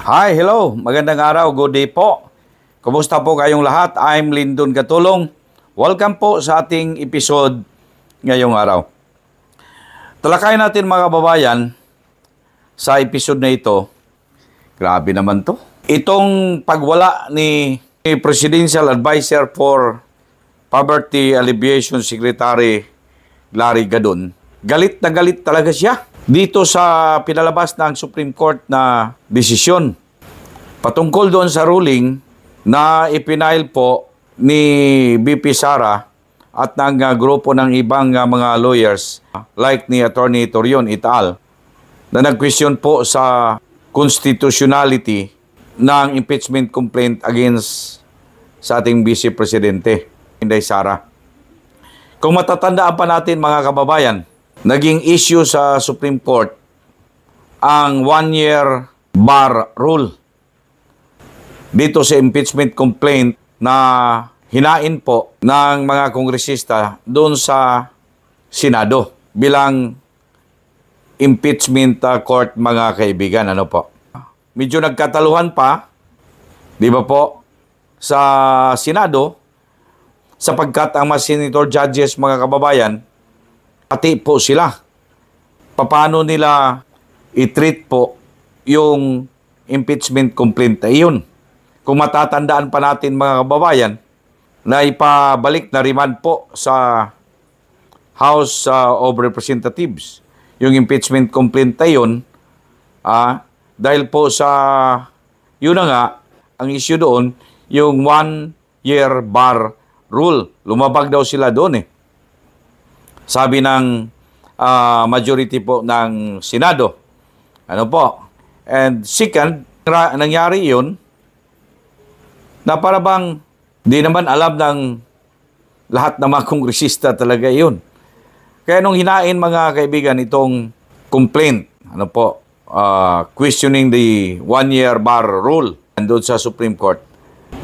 Hi, hello. Magandang araw. Good day po. Kumusta po kayong lahat? I'm Lyndon Gatulong. Welcome po sa ating episode ngayong araw. Talakayin natin mga kababayan sa episode na ito. Grabe naman to. Itong pagwala ni Presidential Advisor for Poverty Alleviation Secretary Larry Gadon. Galit na galit talaga siya dito sa pinalabas ng Supreme Court na desisyon patungkol doon sa ruling na ipinail po ni BP Sara at ng grupo ng ibang mga lawyers like ni Attorney Torion et al. Na nag-question po sa constitutionality ng impeachment complaint against sa ating Vice Presidente, Inday Sara. Kung matatandaan pa natin mga kababayan, naging issue sa Supreme Court ang 1-year bar rule dito sa impeachment complaint na hinain po ng mga kongresista doon sa Senado bilang impeachment court mga kaibigan. Ano po? Medyo nagkataluhan pa, di ba po, sa Senado sapagkat ang mga senator judges mga kababayan pati po sila. Paano nila i-treat po yung impeachment complaint na iyon? Kung matatandaan pa natin mga kababayan, na ipabalik na remand po sa House of Representatives yung impeachment complaint na iyon, dahil po sa, yun na nga, ang issue doon, yung 1-year bar rule. Lumabag daw sila doon eh. Sabi ng majority po ng Senado. Ano po? And second, nangyari yun na para bang di naman alam ng lahat ng mga kongresista talaga yun. Kaya nung hinain mga kaibigan itong complaint, ano po, questioning the 1-year bar rule doon sa Supreme Court,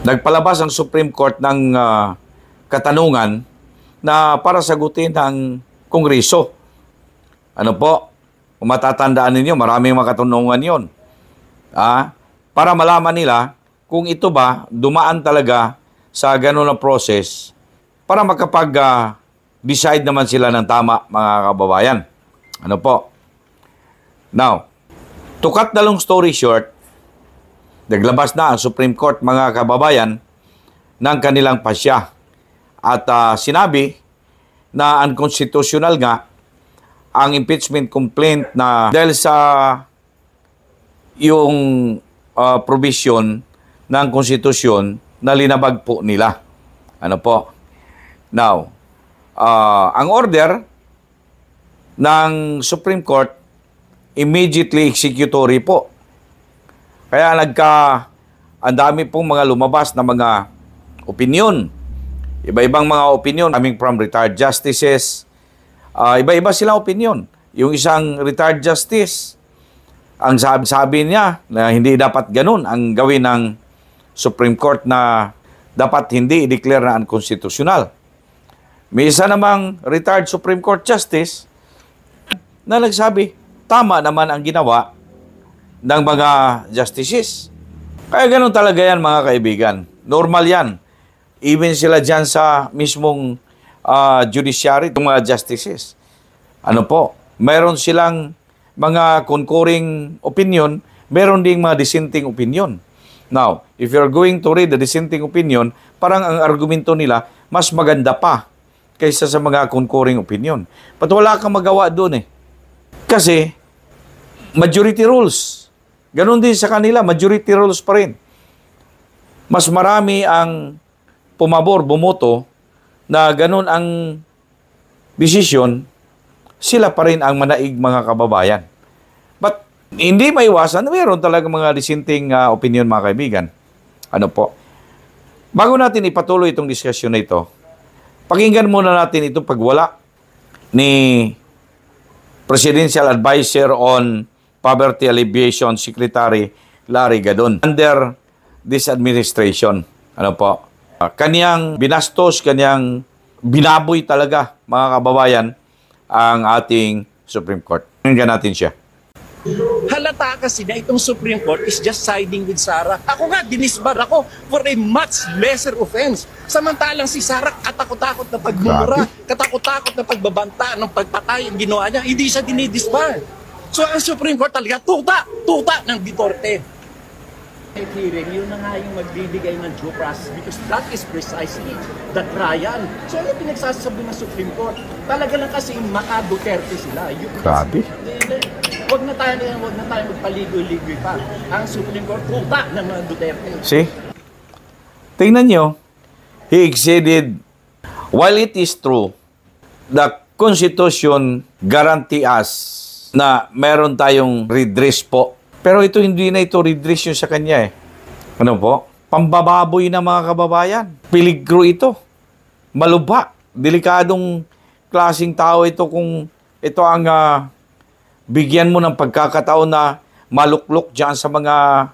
nagpalabas ang Supreme Court ng katanungan na para sagutin ng Kongreso. Ano po? Kung matatandaan ninyo, maraming mga katanungan yon. Para malaman nila kung ito ba dumaan talaga sa ganun na process para makapag-decide naman sila ng tama mga kababayan. Ano po? Now, to cut the long story short, naglabas na ang Supreme Court mga kababayan ng kanilang pasya. At sinabi na unconstitutional nga ang impeachment complaint na dahil sa yung provision ng konstitusyon na linabag po nila. Ano po? Now, ang order ng Supreme Court immediately executory po. Kaya ang dami pong mga lumabas na mga opinion. Iba-ibang mga opinion coming from retired justices. Iba-iba silang opinion. Yung isang retired justice, ang sabi niya na hindi dapat ganun ang gawin ng Supreme Court na dapat hindi i-declare na unconstitutional. May isa namang retired Supreme Court justice na nagsabi, tama naman ang ginawa ng mga justices. Kaya ganun talaga yan mga kaibigan. Normal yan. Even sila dyan sa mismong judiciary, yung mga justices. Ano po? Mayroon silang mga concurring opinion, mayroon ding mga dissenting opinion. Now, if you're going to read the dissenting opinion, parang ang argumento nila mas maganda pa kaysa sa mga concurring opinion. But wala kang magawa doon eh. Kasi, majority rules. Ganon din sa kanila, majority rules pa rin. Mas marami ang pumabor, bumoto, na ganun ang desisyon, sila pa rin ang manaig mga kababayan. But hindi maiwasan, mayroon talaga mga dissenting opinion mga kaibigan. Ano po? Bago natin ipatuloy itong diskusyon na ito, pakinggan muna natin itong pagwala ni Presidential Advisor on Poverty Alleviation Secretary Larry Gadon under this administration. Ano po? Kanyang binastos, kanyang binaboy talaga, mga kababayan, ang ating Supreme Court. Tingnan natin siya. Halata halata kasi na itong Supreme Court is just siding with Sara. Ako nga, dinisbar ako for a much lesser offense. Samantalang si Sara, katakot-takot na pagmumura, katakot-takot na pagbabanta ng pagpatay ang ginawa niya, hindi siya dinidisbar. So ang Supreme Court talaga, tuta ng Duterte. Hearing, yun na nga yung magbibigay ng due process because that is precisely the trial. So ano pinagsasabi ng Supreme Court? Talaga lang kasi maka-Duterte sila. Grabe. Huwag na tayo magpaligoy-ligoy pa. Ang Supreme Court, tuta ng mga Duterte. See? Tingnan nyo. He exceeded. While it is true, the Constitution guarantee us na meron tayong redress po. Pero ito hindi na ito redress yung sa kanya eh. Ano po? Pambababoy na mga kababayan. Peligro ito. Malubha. Delikadong klaseng tao ito kung ito ang bigyan mo ng pagkakataon na maluklok dyan sa mga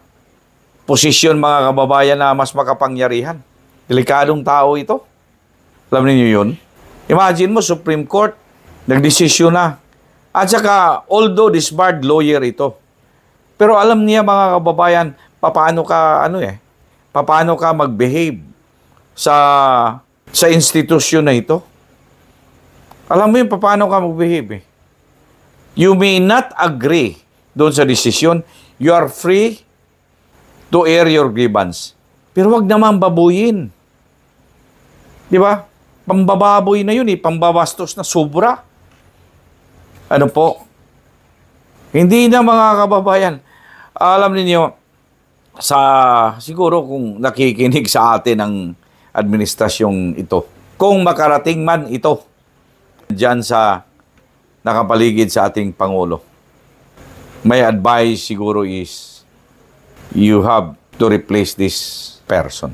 posisyon mga kababayan na mas makapangyarihan. Delikadong tao ito. Alam niyo yun? Imagine mo, Supreme Court, nagdesisyon na. At saka, although disbarred lawyer ito, pero alam niya mga kababayan, paano ka mag-behave sa institusyon na ito. Alam mo yun, paano ka mag-behave eh. You may not agree doon sa desisyon. You are free to air your grievance. Pero wag naman babuyin. Di ba? Pambababoy na yun eh, pambabastos na sobra. Ano po? Hindi na mga kababayan. Alam niyo siguro kung nakikinig sa atin ang administrasyong ito, kung makarating man ito dyan sa nakapaligid sa ating Pangulo, my advice siguro is you have to replace this person.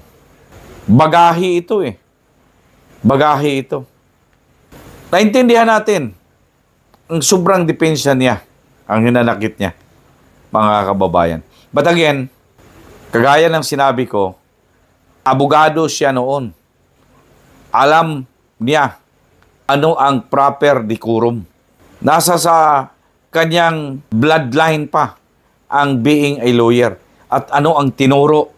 Bagahe ito eh. Bagahe ito. Naintindihan natin ang sobrang depensa niya, ang hinanakit niya, mga kababayan. But again, kagaya ng sinabi ko, abogado siya noon. Alam niya ano ang proper decorum. Nasa sa kanyang bloodline pa ang being a lawyer. At ano ang tinuro,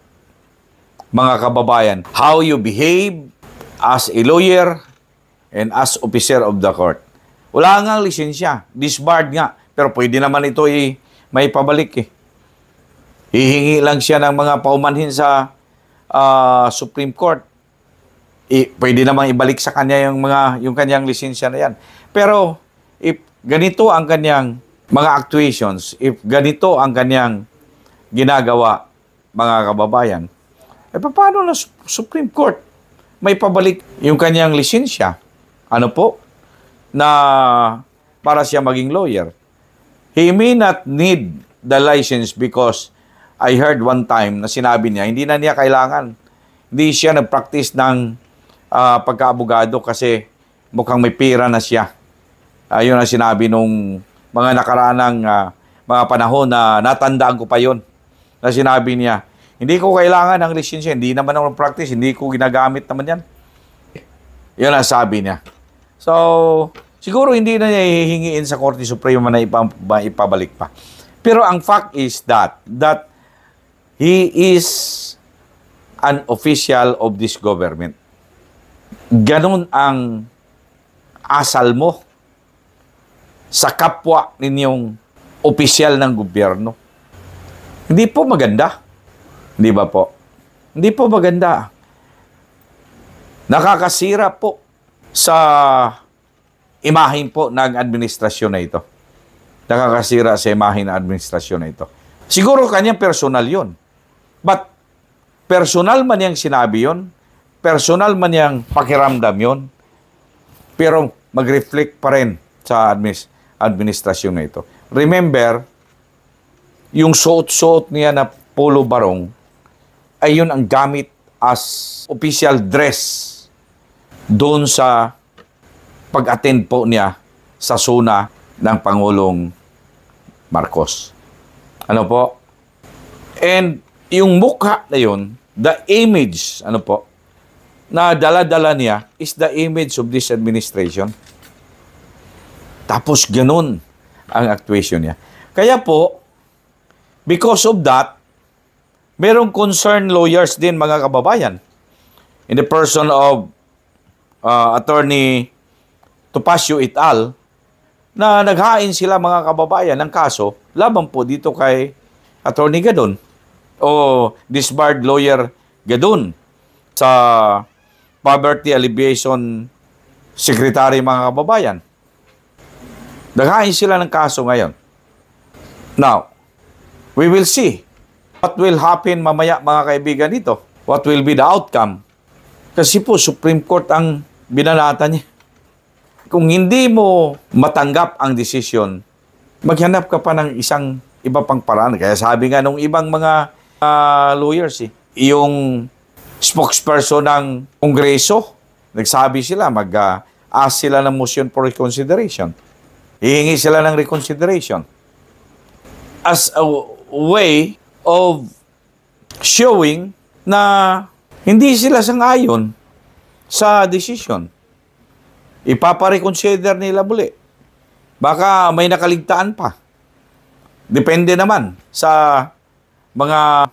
mga kababayan? How you behave as a lawyer and as officer of the court. Wala nga lisensya. Disbarred nga. Pero pwede naman ito may pabalik eh. Hihingi lang siya ng mga paumanhin sa Supreme Court. Pwede namang ibalik sa kanya yung kanyang lisensya na yan. Pero if ganito ang kanyang mga actuations, if ganito ang kanyang ginagawa, mga kababayan, paano na Supreme Court may pabalik yung kanyang lisensya? Ano po? Na para siya maging lawyer. He may not need the license because I heard one time na sinabi niya, hindi na niya kailangan. Hindi siya nag-practice ng pagka-abogado kasi mukhang may pera na siya. Yun ang sinabi nung mga nakaranang mga panahon na natandaan ko pa yon. Na sinabi niya, hindi ko kailangan ng lisensya, hindi naman ako practice, hindi ko ginagamit naman yan. Yun ang sabi niya. So, siguro hindi na niya hihingiin sa Korte Suprema na ipabalik pa. Pero ang fact is that he is an official of this government. Ganun ang asal mo sa kapwa ninyong opisyal ng gobyerno. Hindi po maganda. Hindi ba po? Hindi po maganda. Nakakasira po sa imahin po ng administrasyon na ito. Nakakasira sa imahin ng administrasyon na ito. Siguro kanyang personal yon. But personal man yang sinabi yon, personal man yang pakiramdam yon, pero mag-reflect pa rin sa administrasyon na ito. Remember, yung suot-suot niya na polo barong, ay yun ang gamit as official dress doon sa pag-attend po niya sa SONA ng Pangulong Marcos. Ano po? And yung mukha na yun, the image, na dala-dala niya is the image of this administration. Tapos ganun ang actuation niya. Kaya po, Because of that, merong concerned lawyers din, mga kababayan, in the person of Attorney Topacio et al., na naghain sila, mga kababayan, ng kaso laban po dito kay Attorney Gadon o disbarred lawyer Gadon sa Poverty Alleviation Secretary, mga kababayan. Naghain sila ng kaso ngayon. Now, we will see what will happen mamaya, mga kaibigan, dito. What will be the outcome? Kasi po, Supreme Court ang binanata niya. Kung hindi mo matanggap ang desisyon, maghanap ka pa ng isang iba pang paraan. Kaya sabi nga nung ibang mga lawyers, yung spokesperson ng Kongreso, nagsabi sila, mag-ask sila ng motion for reconsideration. Hihingi sila ng reconsideration as a way of showing na hindi sila sang-ayon sa decision. Ipapa-reconsider nila muli. Baka may nakaligtaan pa. Depende naman sa mga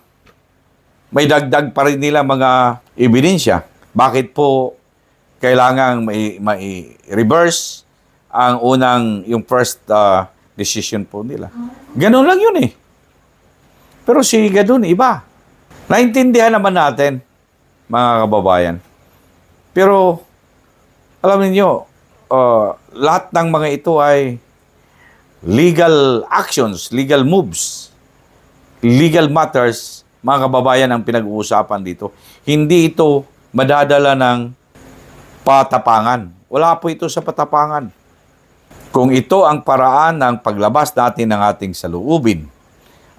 may dagdag pa rin nila mga ebidensya. Bakit po kailangang may reverse ang yung first decision po nila. Ganun lang yun eh. Pero si Gadon, iba. Naintindihan naman natin, mga kababayan. Pero, alam niyo, lahat ng mga ito ay legal actions, legal moves, legal matters, mga kababayan, ang pinag-uusapan dito. Hindi ito madadala ng patapangan. Wala po ito sa patapangan. Kung ito ang paraan ng paglabas natin ng ating saloobin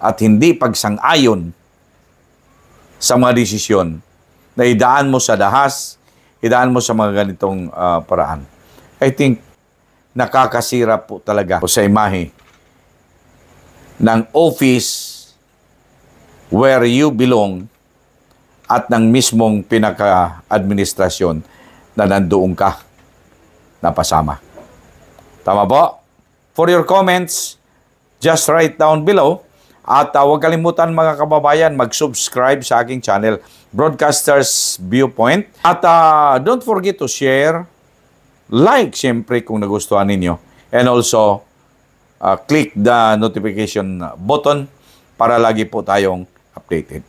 at hindi pagsang-ayon sa mga desisyon na idaan mo sa dahas, idaan mo sa mga ganitong paraan, I think nakakasira po talaga sa imahe ng office where you belong at ng mismong pinaka-administrasyon na nandoon ka napasama. Tama po? For your comments, just write down below. At huwag kalimutan, mga kababayan, mag-subscribe sa aking channel, Broadcasters Viewpoint. At don't forget to share, like, siyempre, kung nagustuhan ninyo. And also, click the notification button para lagi po tayong updated.